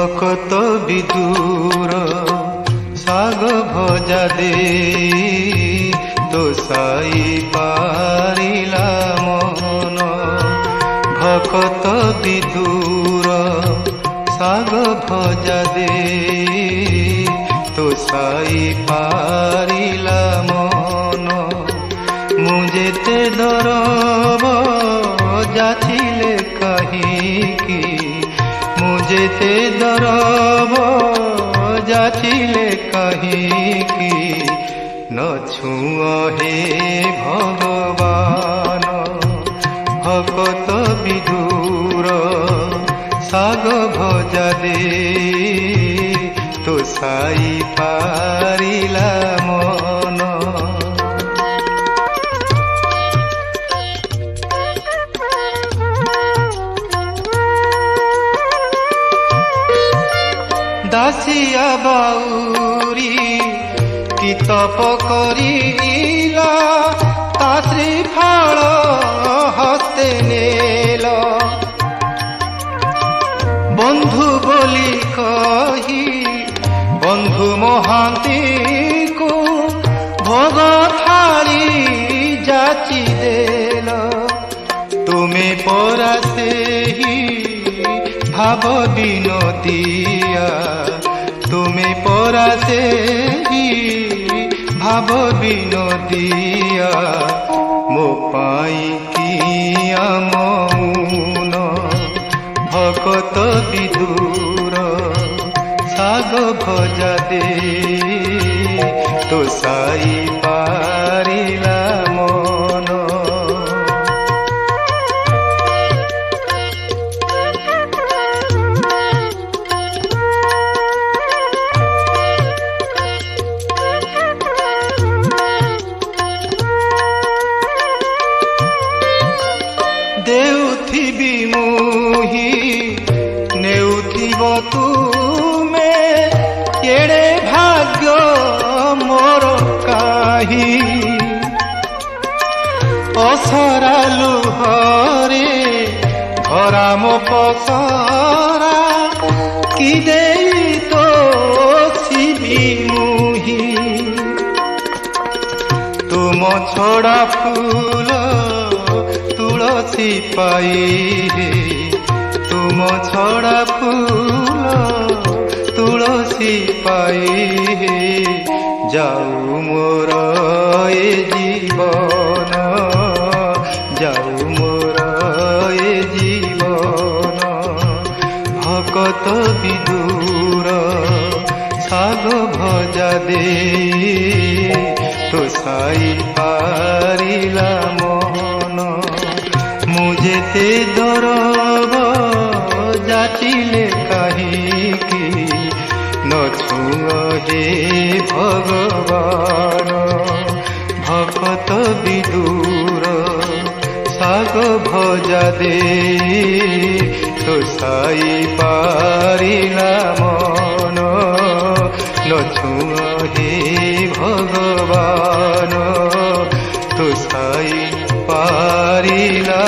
ভকত বিদুর শাগ ভজা দে তো সাই পারিলা মন। ভকত বিদুর শাগ ভজা দে তো সাই পারিলা মন। ମୁଁ ଯେତେ ଦରବ ଯାଚିଲେ କାହିଁକି, ମୁଁ ଯେତେ ଦରବ ଯାଚିଲେ କାହିଁକି, ନ ଛୁଅଁ ହେ ଭଗବାନ। ଭକତ ବିଦୁର ଶାଗ ଭଜା ଦେ ତୋ ସାଇ ପାରିଲା ମନ। দাসিয়া বাউরি কি তপ করিলা, তা শ্রীফল হস্তে নেল। বন্ধু বলি কহি বন্ধু মহান্তিକୁ ভোগ থাଳି যাচি দেল। তুমি পরা ସେହି ভাব বিনোদিয়া, তুমি পরা ସେହି ভাব বিনোদিয়া। ମୋ ପାଇଁ କିଆ ମୌନ। ভকত বিদুর ଶାଗ ଭଜା ଦେ ତୋ ସାଇ ପାରିଲା ମନ। ଦେଉଥିବି ମୁହିଁ ନେଉଥିବ ତୁମେ, ଏଡ଼େ ଭାଗ୍ୟ ମୋର କାହିଁ। ଅସରା ଲୁହରେ ଭରା ମୋ ପସରା, କି ଦେଇ ତୋଷିବି ମୁହିଁ। ତୁମ ଛଡ଼ା ଫୁଲ ତୁଳସୀ ପାଇରେ, ତୁମ ଛଡ଼ା ଫୁଲ ତୁଳସୀ ପାଇରେ। ଯାଉ ମୋର ଏ ଜୀବନ, ଯାଉ ମୋର ଏ ଜୀବନ। ভকত বিদুর ଶାଗ ভজা দে তো সাই ପାରିଲା মন। ମୁଁ ଯେତେ ଦରବ ଯାଚିଲେ କାହିଁକି, ନ ଛୁଅଁ ହେ ଭଗବାନ। ଭକତ ବିଦୁର ଶାଗ ଭଜା ଦେ ତୋ ସାଇ ପାରିଲା ମନ। ନ ଛୁଅଁ ହେ ଭଗବାନ, ତୋ ସାଇ ପାରିଲା।